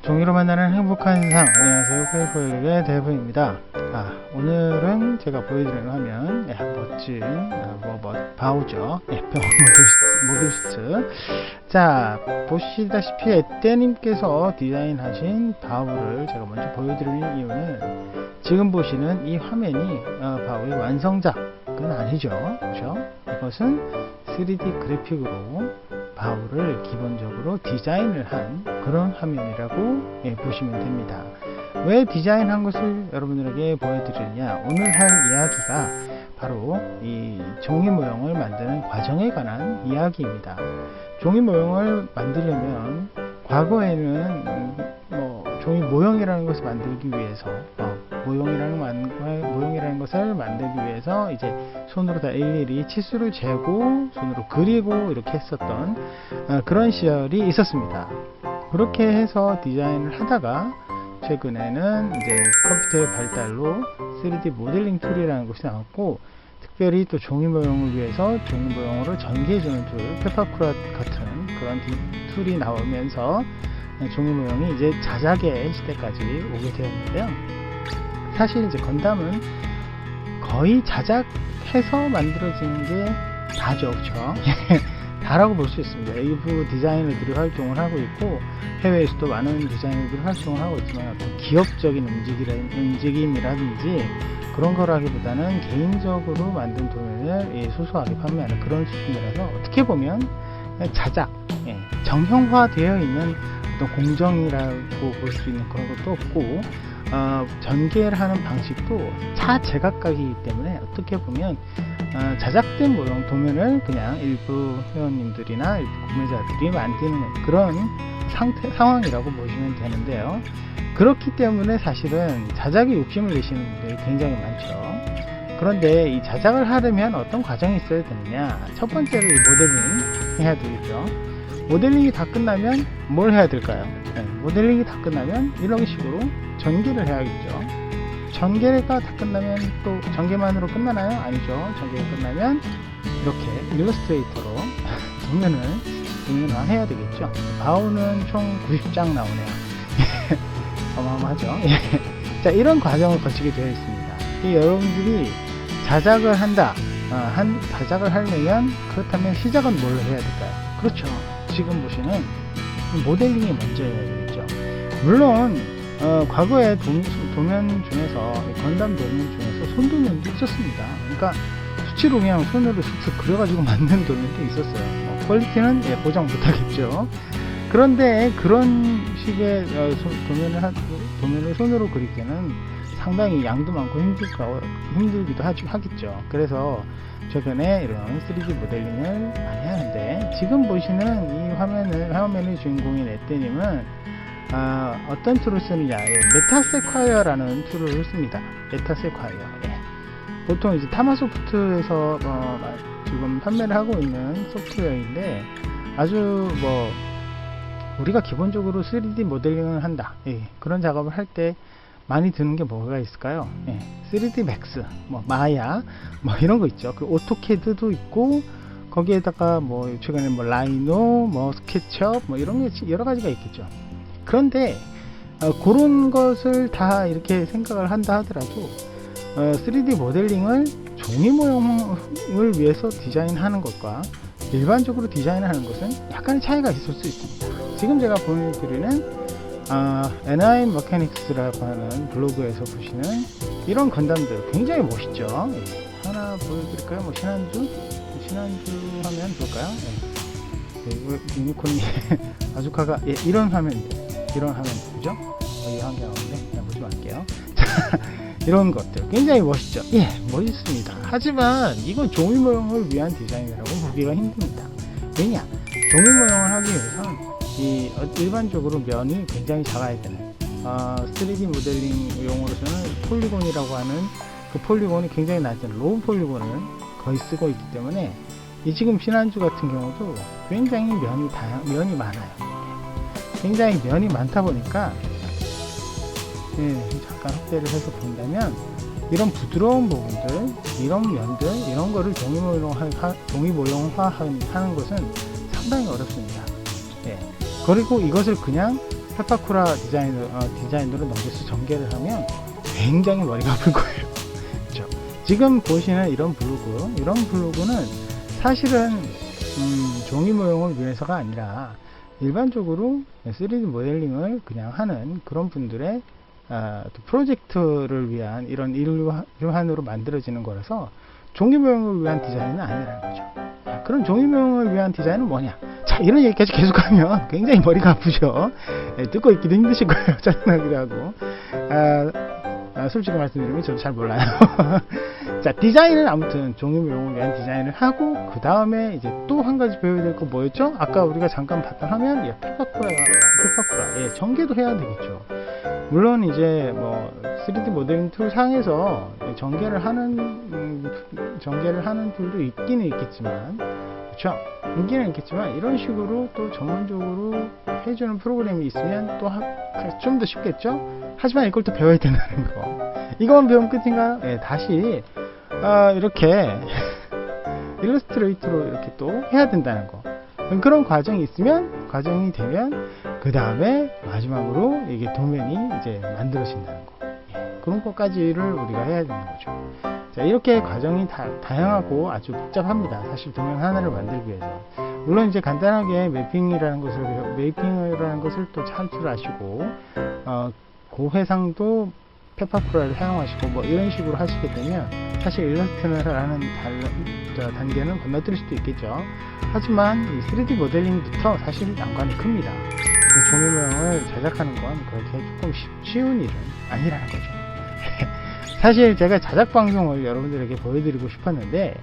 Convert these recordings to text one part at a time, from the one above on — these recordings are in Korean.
종이로 만나는 행복한 세상. 안녕하세요, 페이퍼의 대부입니다. 오늘은 제가 보여드리는 화면, 멋진 바우죠. 모드시트. 자, 보시다시피 에떼님께서 디자인하신 바우를 제가 먼저 보여드리는 이유는, 지금 보시는 이 화면이 바우의 완성작은 아니죠. 그렇죠? 이것은 3D 그래픽으로 바우를 기본적으로 디자인을 한 그런 화면이라고 보시면 됩니다. 왜 디자인한 것을 여러분들에게 보여드리느냐, 오늘 할 이야기가 바로 이 종이 모형을 만드는 과정에 관한 이야기입니다. 종이 모형을 만들려면 과거에는 종이 모형이라는 것을 만들기 위해서 모형이라는 것을 만들기 위해서 이제 손으로 다 일일이 치수를 재고 손으로 그리고 이렇게 했었던 그런 시절이 있었습니다. 그렇게 해서 디자인을 하다가 최근에는 이제 컴퓨터의 발달로 3D 모델링 툴이라는 것이 나왔고, 특별히 또 종이 모형을 위해서 종이 모형으로 전개해주는 툴, 페퍼크랏 같은 그런 툴이 나오면서 종이 모형이 이제 자작의 시대까지 오게 되었는데요. 사실 이제 건담은 거의 자작해서 만들어지는 게 다죠, 그렇죠? 다라고 볼 수 있습니다. 일부 디자이너들이 활동을 하고 있고, 해외에서도 많은 디자이너들이 활동을 하고 있지만, 어떤 기업적인 움직임이라든지 그런 거라기보다는 개인적으로 만든 도면을 소소하게 판매하는 그런 수준이라서, 어떻게 보면 자작, 정형화되어 있는 어떤 공정이라고 볼 수 있는 그런 것도 없고, 전개를 하는 방식도 차제각각이기 때문에 어떻게 보면 자작된 모형 도면을 그냥 일부 회원님들이나 일부 구매자들이 만드는 그런 상황이라고 보시면 되는데요. 그렇기 때문에 사실은 자작에 욕심을 내시는 분들이 굉장히 많죠. 그런데 이 자작을 하려면 어떤 과정이 있어야 되느냐, 첫 번째로 모델링 해야 되겠죠. 모델링이 다 끝나면 뭘 해야 될까요? 모델링이 다 끝나면 이런 식으로 전개를 해야겠죠. 전개가 다 끝나면 또 전개만으로 끝나나요? 아니죠. 전개가 끝나면 이렇게 일러스트레이터로 도면화 해야 되겠죠. 바우는 총 90장 나오네요. 어마어마하죠. 자, 이런 과정을 거치게 되어 있습니다. 여러분들이 자작을 자작을 하려면, 그렇다면 시작은 뭘로 해야 될까요? 그렇죠. 지금 보시는 모델링이 먼저여야 되겠죠. 물론 과거에 도면 중에서, 건담 도면 중에서 손도면도 있었습니다. 그러니까 수치로 그냥 손으로 슥슥 그려가지고 만든 도면도 있었어요. 퀄리티는 보장 못하겠죠. 그런데 그런 식의 도면을 손으로 그리기는 상당히 양도 많고 힘들기도 하겠죠. 그래서 최근에 이런 3D 모델링을 많이 하는데, 지금 보시는 이 화면의 주인공인 에떼님은 어떤 툴을 쓰느냐, 메타세콰이어라는 툴을 씁니다. 메타세콰이어. 보통 이제 타마소프트에서 지금 판매를 하고 있는 소프트웨어인데, 아주 우리가 기본적으로 3D 모델링을 한다, 그런 작업을 할 때 많이 드는 게 뭐가 있을까요? 3D 맥스, 마야, 이런 거 있죠. 그 오토캐드도 있고, 거기에다가 최근에 라이노, 스케치업, 이런 게 여러 가지가 있겠죠. 그런데 그런 것을 다 이렇게 생각을 한다 하더라도 3D 모델링을 종이 모형을 위해서 디자인하는 것과 일반적으로 디자인하는 것은 약간의 차이가 있을 수 있습니다. 지금 제가 보여드리는 NI 메카닉스라고 하는 블로그에서 보시는 이런 건담들 굉장히 멋있죠. 하나 보여드릴까요? 신한주 하면 볼까요? 유니콘이 아주카가 이런 화면들, 그죠? 이 환경인데 그냥 보지 말게요. 이런 것들 굉장히 멋있죠. 멋있습니다. 하지만 이건 종이 모형을 위한 디자인이라고 보기가 힘듭니다. 왜냐? 종이 모형을 하기 위해서는 일반적으로 면이 굉장히 작아야 되는 3D 모델링용으로서는 폴리곤이라고 하는 그 폴리곤이 굉장히 낮은 로우 폴리곤을 거의 쓰고 있기 때문에, 이 지금 신한주 같은 경우도 굉장히 면이 많아요. 굉장히 면이 많다 보니까 잠깐 확대를 해서 본다면, 이런 부드러운 부분들, 이런 면들, 이런 거를 종이 모형화 하는 것은 상당히 어렵습니다. 그리고 이것을 그냥 페파쿠라 디자인으로 넘겨서 전개를 하면 굉장히 머리가 아플 거예요. 그렇죠? 지금 보시는 이런 블로그는 사실은 종이 모형을 위해서가 아니라 일반적으로 3D 모델링을 그냥 하는 그런 분들의 프로젝트를 위한 이런 일환으로 만들어지는 거라서 종이 모형을 위한 디자인은 아니라는 거죠. 그럼 종이 모형을 위한 디자인은 뭐냐? 자, 이런 얘기까지 계속하면 굉장히 머리가 아프죠. 듣고 있기도 힘드실 거예요. 짜증나기도 하고. 솔직히 말씀드리면 저도 잘 몰라요. 자, 디자인은 아무튼 종이 모형을 위한 디자인을 하고, 그 다음에 이제 또 한 가지 배워야 될 거 뭐였죠? 아까 우리가 잠깐 봤던 화면, 페파쿠라, 전개도 해야 되겠죠. 물론 이제 뭐 3D 모델링 툴 상에서 전개를 하는 툴도 있기는 있겠지만, 그렇죠? 있기는 있겠지만 이런 식으로 또 전문적으로 해주는 프로그램이 있으면 또 좀 더 쉽겠죠? 하지만 이걸 또 배워야 된다는 거. 이거만 배우면 끝인가요? 네, 다시 이렇게 일러스트레이터로 이렇게 또 해야 된다는 거. 그런 과정이 되면 그 다음에 마지막으로 이게 도면이 이제 만들어진다는 거. 그런 것까지를 우리가 해야 되는 거죠. 자, 이렇게 과정이 다양하고 아주 복잡합니다. 사실 도면 하나를 만들기 위해서. 물론 이제 간단하게 매핑이라는 것을 또 잘 줄 아시고, 고해상도 페파쿠라를 사용하시고 뭐 이런 식으로 하시게 되면 사실 일러스트라는 단계는 건너뛸 수도 있겠죠. 하지만 이 3D 모델링부터 사실 난관이 큽니다. 종이 모형을 제작하는 건 그렇게 조금 쉬운 일은 아니라는 거죠. 사실 제가 자작 방송을 여러분들에게 보여드리고 싶었는데,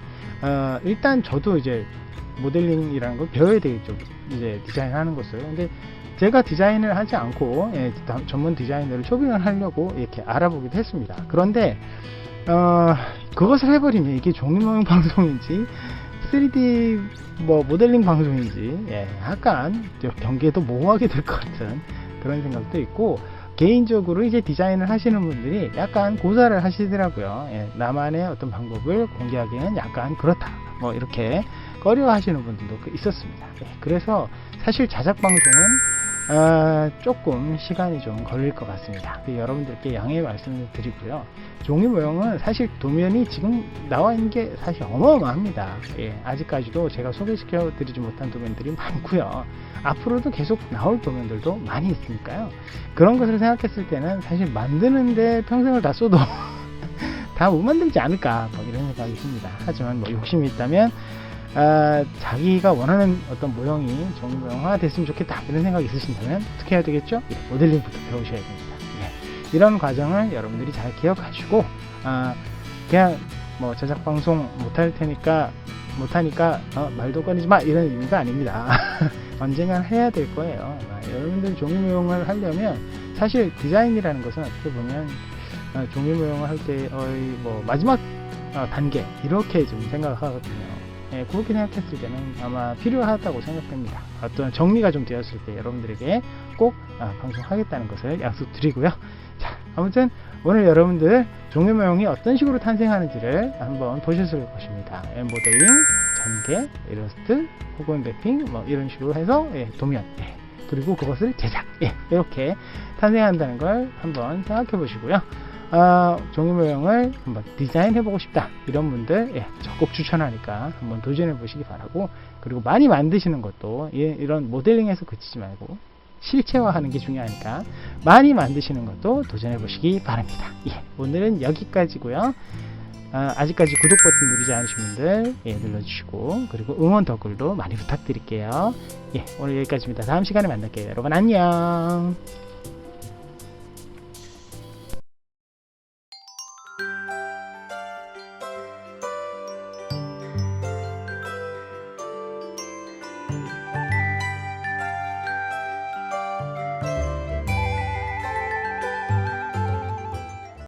일단 저도 이제 모델링이라는 걸 배워야 되겠죠. 이제 디자인하는 것을. 근데 제가 디자인을 하지 않고 전문 디자이너를 초빙을 하려고 이렇게 알아보기도 했습니다. 그런데 그것을 해버리면 이게 종이 모형 방송인지 3D 모델링 방송인지 약간 경계도 모호하게 될 것 같은 그런 생각도 있고, 개인적으로 이제 디자인을 하시는 분들이 약간 고사를 하시더라고요. 나만의 어떤 방법을 공개하기는 약간 그렇다, 뭐 이렇게 꺼려 하시는 분들도 있었습니다. 그래서 사실 자작 방송은 조금 시간이 좀 걸릴 것 같습니다. 여러분들께 양해 말씀을 드리고요. 종이 모형은 사실 도면이 지금 나와 있는 게 사실 어마어마합니다. 아직까지도 제가 소개시켜 드리지 못한 도면들이 많고요. 앞으로도 계속 나올 도면들도 많이 있으니까요. 그런 것을 생각했을 때는 사실 만드는데 평생을 다 쏟아도 다 못 만들지 않을까, 뭐 이런 생각이 듭니다. 하지만 뭐 욕심이 있다면 자기가 원하는 어떤 모형이 종이 모형화 됐으면 좋겠다, 이런 생각이 있으신다면 어떻게 해야 되겠죠? 모델링부터 배우셔야 됩니다. 이런 과정을 여러분들이 잘 기억하시고, 그냥 뭐 제작 방송 못하니까 말도 꺼내지 마, 이런 의미가 아닙니다. 언젠간 해야 될 거예요. 여러분들 종이 모형을 하려면 사실 디자인이라는 것은 어떻게 보면 종이 모형을 할 때 뭐 마지막 단계 이렇게 좀 생각을 하거든요. 그렇게 생각했을 때는 아마 필요하다고 생각됩니다. 어떤 정리가 좀 되었을 때 여러분들에게 꼭 방송하겠다는 것을 약속드리고요. 자, 아무튼 오늘 여러분들 종이 모형이 어떤 식으로 탄생하는지를 한번 보셨을 것입니다. 모델링, 전개, 일러스트, 혹은 매핑, 뭐 이런 식으로 해서 도면, 그리고 그것을 제작, 이렇게 탄생한다는 걸 한번 생각해 보시고요. 종이 모형을 한번 디자인해 보고 싶다, 이런 분들 적극 추천하니까 한번 도전해 보시기 바라고, 그리고 많이 만드시는 것도 이런 모델링에서 그치지 말고 실체화하는 게 중요하니까 많이 만드시는 것도 도전해 보시기 바랍니다. 오늘은 여기까지고요. 아직까지 구독 버튼 누르지 않으신 분들 눌러주시고, 그리고 응원 댓글도 많이 부탁드릴게요. 오늘 여기까지입니다. 다음 시간에 만날게요. 여러분 안녕.